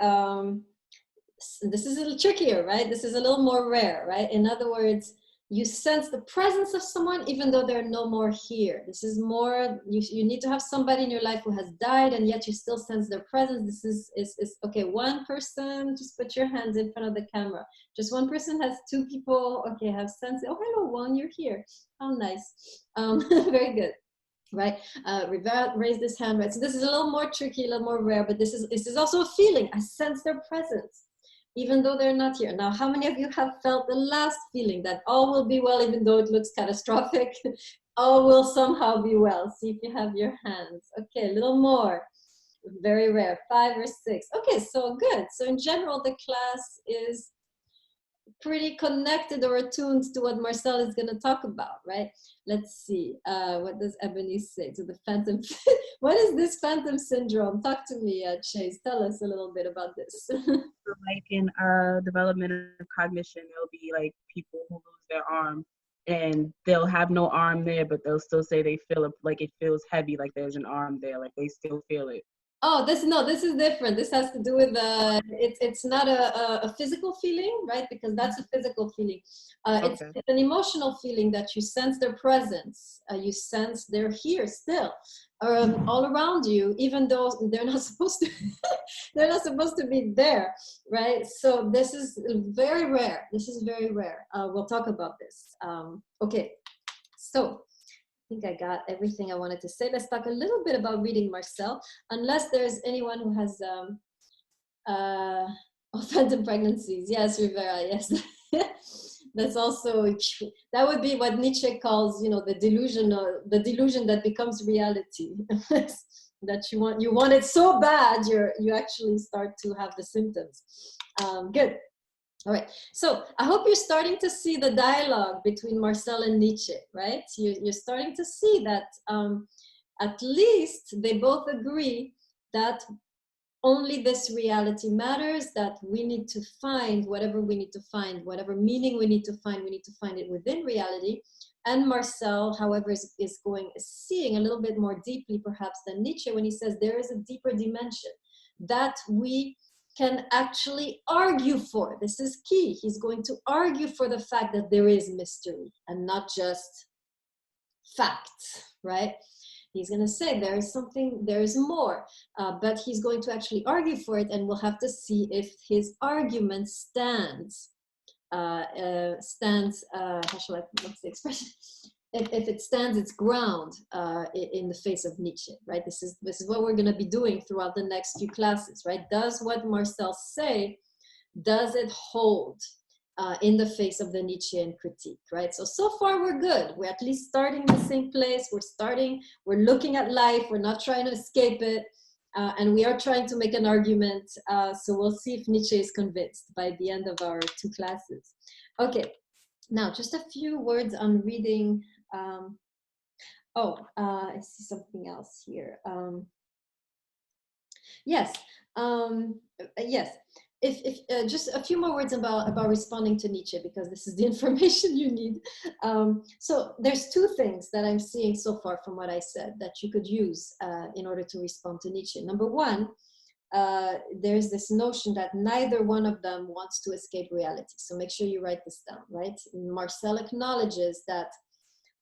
this is a little trickier, right? This is a little more rare, right? In other words, you sense the presence of someone even though they're no more here. This is more, you need to have somebody in your life who has died and yet you still sense their presence. This is okay, one person, just put your hands in front of the camera. Just one person has 2 people, okay, have sense. Oh, hello, Juan, you're here. How nice. Very good. Right, Rivera raised this hand, right? So this is a little more tricky, a little more rare, but this is also a feeling. I sense their presence, even though they're not here. Now, how many of you have felt the last feeling that all will be well, even though it looks catastrophic? All will somehow be well. See if you have your hands. Okay, a little more. Very rare, 5 or 6. Okay, so good. So in general, the class is pretty connected or attuned to what Marcel is going to talk about, right? Let's see. What does Ebony say? So the phantom, what is this phantom syndrome? Talk to me, Chase. Tell us a little bit about this. Like in development of cognition, there'll be like people who lose their arm and they'll have no arm there, but they'll still say they feel it, like it feels heavy, like there's an arm there, like they still feel it. Oh, this is different. This has to do with it's not a physical feeling, right? Because that's a physical feeling. It's an emotional feeling that you sense their presence. You sense they're here still, all around you, even though they're not supposed to. They're not supposed to be there, right? So this is very rare. This is very rare. We'll talk about this. Okay, so. I think I got everything I wanted to say. Let's talk a little bit about reading Marcel, unless there's anyone who has phantom pregnancies. Yes, Rivera, yes. That's also, that would be what Nietzsche calls, the delusion that becomes reality. That you want it so bad, you actually start to have the symptoms. Good. All right, so I hope you're starting to see the dialogue between Marcel and Nietzsche, right? You're starting to see that at least they both agree that only this reality matters, that we need to find whatever we need to find, whatever meaning we need to find it within reality. And Marcel, however, is seeing a little bit more deeply perhaps than Nietzsche when he says there is a deeper dimension that we can actually argue for. This is key. He's going to argue for the fact that there is mystery and not just facts, right? He's going to say there is something, there is more, but he's going to actually argue for it, and we'll have to see if his argument stands. What's the expression? If it stands its ground in the face of Nietzsche, right? This is what we're going to be doing throughout the next few classes, right? Does what Marcel say, does it hold? in the face of the Nietzschean critique, right? So far we're good. We're at least starting in the same place. We're looking at life. We're not trying to escape it. And we are trying to make an argument. So we'll see if Nietzsche is convinced by the end of our 2 classes. Okay, now just a few words on reading. I see something else here. Yes. If just a few more words about responding to Nietzsche, because this is the information you need. So there's 2 things that I'm seeing so far from what I said that you could use in order to respond to Nietzsche. Number 1, there's this notion that neither one of them wants to escape reality. So make sure you write this down, right? Marcel acknowledges that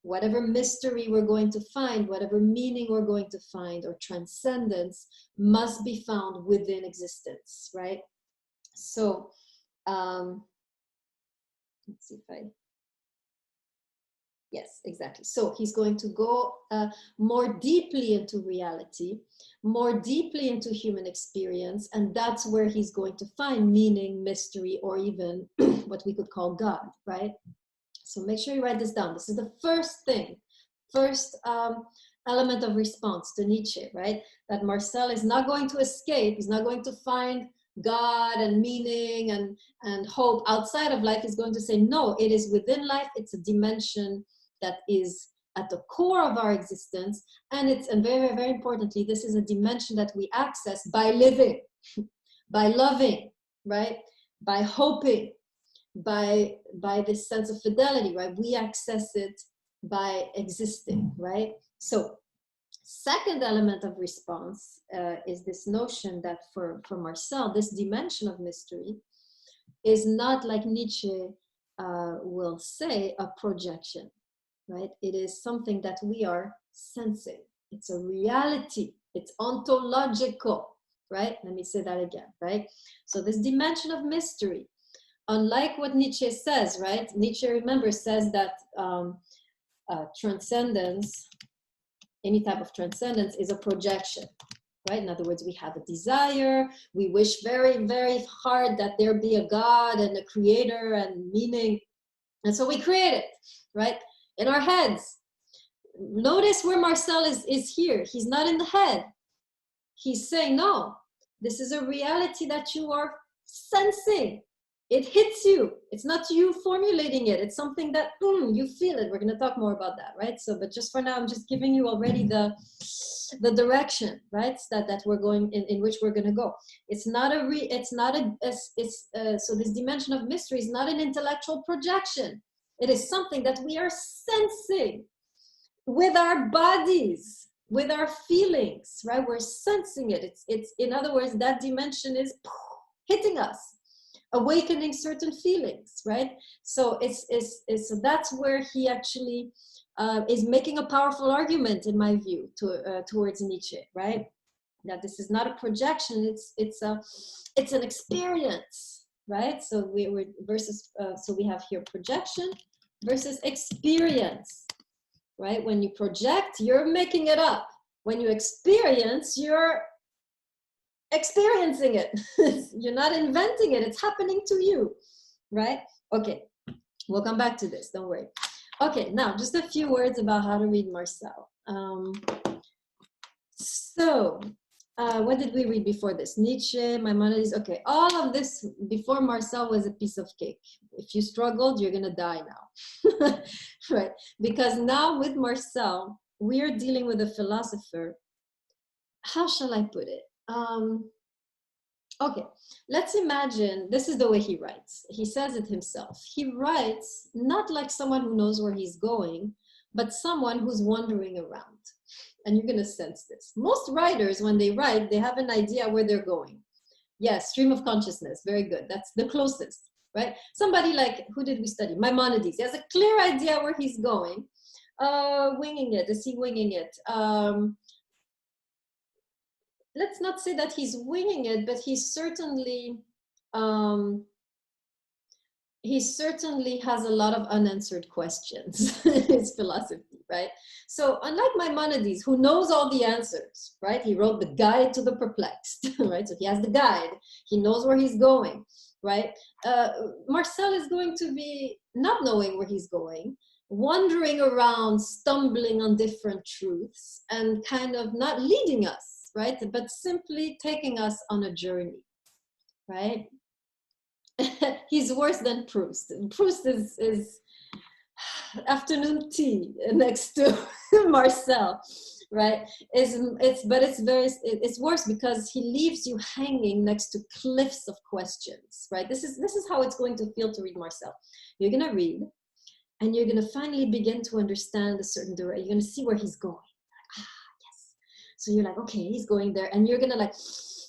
whatever mystery we're going to find, whatever meaning we're going to find, or transcendence must be found within existence, right? So, let's see if yes, exactly. So he's going to go more deeply into reality, more deeply into human experience, and that's where he's going to find meaning, mystery, or even what we could call God, right? So make sure you write this down. This is the first thing, first element of response to Nietzsche, right? That Marcel is not going to escape. He's not going to find God and meaning and hope outside of life. He's going to say, no, it is within life. It's a dimension that is at the core of our existence. And very, very, very importantly, this is a dimension that we access by living, by loving, right? By hoping, by this sense of fidelity, right? We access it by existing, right? So second element of response is this notion that for Marcel, this dimension of mystery is not, like Nietzsche will say, a projection, right? It is something that we are sensing. It's a reality. It's ontological, right? Let me say that again, right? So this dimension of mystery, unlike what Nietzsche says, right? Nietzsche, remember, says that transcendence, any type of transcendence, is a projection, right? In other words, we have a desire, we wish very, very hard that there be a God and a creator and meaning, and so we create it, right? In our heads. Notice where Marcel is here. He's not in the head. He's saying, no, this is a reality that you are sensing. It hits you. It's not you formulating it. It's something that you feel it. We're going to talk more about that, right? So, but just for now, I'm just giving you already the direction, right? That we're going in which we're going to go. It's not so this dimension of mystery is not an intellectual projection. It is something that we are sensing with our bodies, with our feelings, right? We're sensing it. It's in other words, that dimension is hitting us, awakening certain feelings, right? So so that's where he actually is making a powerful argument, in my view, towards Nietzsche, right? That this is not a projection; it's an experience, right? So so we have here projection versus experience, right? When you project, you're making it up. When you experience, you're experiencing it. You're not inventing it. It's happening to you, right? Okay, we'll come back to this. Don't worry. Okay, now just a few words about how to read Marcel. What did we read before this? Nietzsche, Maimonides. Okay, all of this before Marcel was a piece of cake. If you struggled, you're gonna die now, right? Because now with Marcel, we're dealing with a philosopher. How shall I put it? Okay, let's imagine this is the way he writes. He says it himself. He writes not like someone who knows where he's going, but someone who's wandering around. And you're going to sense this. Most writers, when they write, they have an idea where they're going. Yes, stream of consciousness. Very good. That's the closest, right? Somebody like, who did we study? Maimonides. He has a clear idea where he's going. Winging it. Is he winging it? Let's not say that he's winging it, but he certainly has a lot of unanswered questions in his philosophy, right? So unlike Maimonides, who knows all the answers, right? He wrote the Guide to the Perplexed, right? So he has the guide. He knows where he's going. right? Marcel is going to be not knowing where he's going, wandering around, stumbling on different truths, and kind of not leading us, right? But simply taking us on a journey, right? He's worse than Proust. Proust is afternoon tea next to Marcel, right? It's worse because he leaves you hanging next to cliffs of questions, right? This is how it's going to feel to read Marcel. You're gonna read, and you're gonna finally begin to understand a certain direction. You're gonna see where he's going. Yes. So you're like, okay, he's going there, and you're gonna like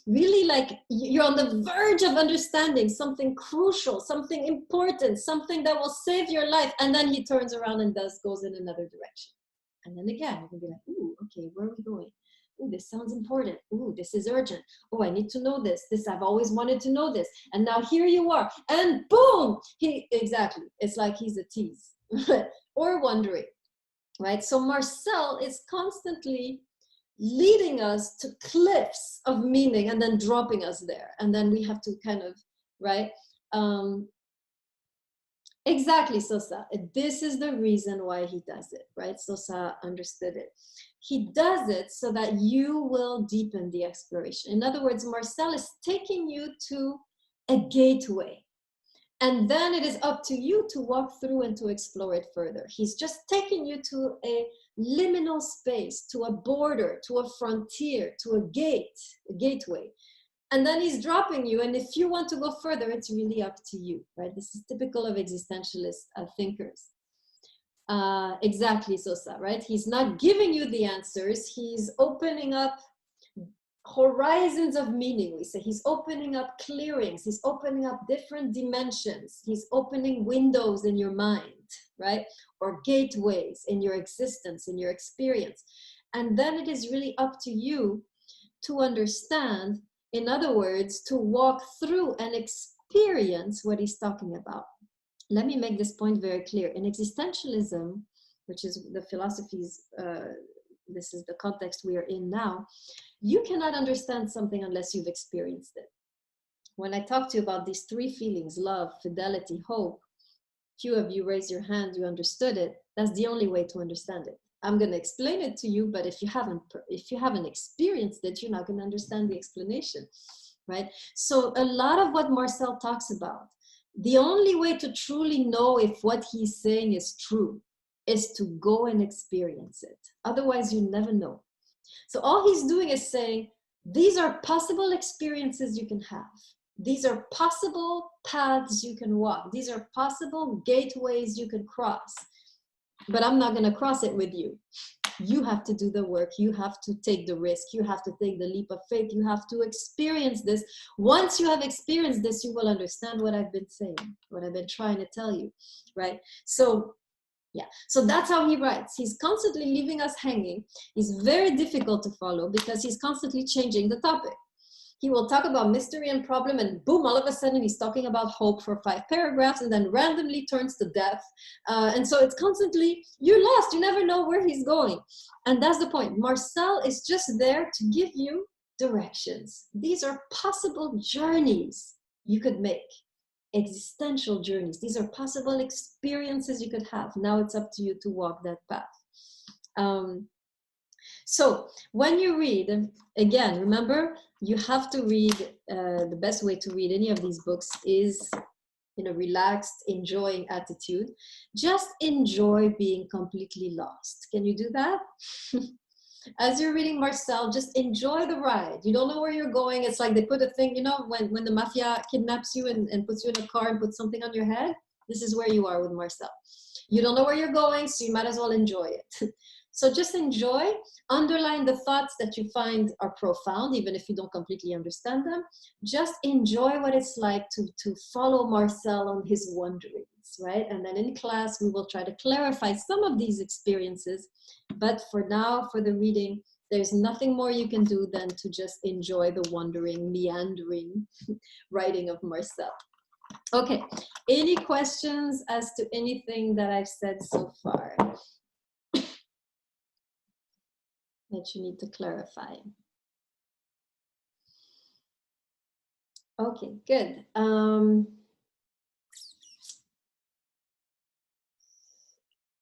really like you're on the verge of understanding something crucial, something important, something that will save your life, and then he turns around and goes in another direction. And then again, you're gonna be like, ooh, okay, where are we going? Ooh, this sounds important. Ooh, this is urgent. Oh, I need to know this. I've always wanted to know this. And now here you are. And boom, exactly. It's like he's a tease or wondering, right? So Marcel is constantly leading us to cliffs of meaning and then dropping us there. And then we have to kind of, right? Exactly, Sosa. This is the reason why he does it, right? Sosa understood it. He does it so that you will deepen the exploration. In other words, Marcel is taking you to a gateway. And then it is up to you to walk through and to explore it further. He's just taking you to a liminal space, to a border, to a frontier, to a gateway. And then he's dropping you. And if you want to go further, it's really up to you, right? This is typical of existentialist thinkers. Exactly, Sosa, right? He's not giving you the answers. He's opening up horizons of meaning. We say he's opening up clearings. He's opening up different dimensions. He's opening windows in your mind, right? Or gateways in your existence, in your experience. And then it is really up to you to understand. In other words, to walk through and experience what he's talking about. Let me make this point very clear. In existentialism, which is the philosophies, this is the context we are in now, you cannot understand something unless you've experienced it. When I talk to you about these three feelings, love, fidelity, hope, few of you raise your hand, you understood it. That's the only way to understand it. I'm going to explain it to you, but if you haven't experienced it, you're not going to understand the explanation, right? So a lot of what Marcel talks about, the only way to truly know if what he's saying is true is to go and experience it. Otherwise, you never know. So all he's doing is saying, these are possible experiences you can have. These are possible paths you can walk. These are possible gateways you can cross. But I'm not going to cross it with you. You have to do the work. You have to take the risk. You have to take the leap of faith. You have to experience this. Once you have experienced this, you will understand what I've been saying, what I've been trying to tell you, right? So, yeah. So that's how he writes. He's constantly leaving us hanging. He's very difficult to follow because he's constantly changing the topic. He will talk about mystery and problem, and boom, all of a sudden he's talking about hope for 5 paragraphs and then randomly turns to death. And so it's constantly, you're lost. You never know where he's going. And that's the point. Marcel is just there to give you directions. These are possible journeys you could make, existential journeys. These are possible experiences you could have. Now it's up to you to walk that path. So when you read, again, remember, you have to read, the best way to read any of these books is in a relaxed, enjoying attitude. Just enjoy being completely lost. Can you do that? As you're reading Marcel, just enjoy the ride. You don't know where you're going. It's like they put a thing, you know, when the mafia kidnaps you and puts you in a car and puts something on your head, this is where you are with Marcel. You don't know where you're going, so you might as well enjoy it. So just enjoy, underline the thoughts that you find are profound, even if you don't completely understand them. Just enjoy what it's like to follow Marcel on his wanderings, right? And then in class, we will try to clarify some of these experiences. But for now, for the reading, there's nothing more you can do than to just enjoy the wandering, meandering writing of Marcel. Okay, any questions as to anything that I've said so far that you need to clarify? Okay, good.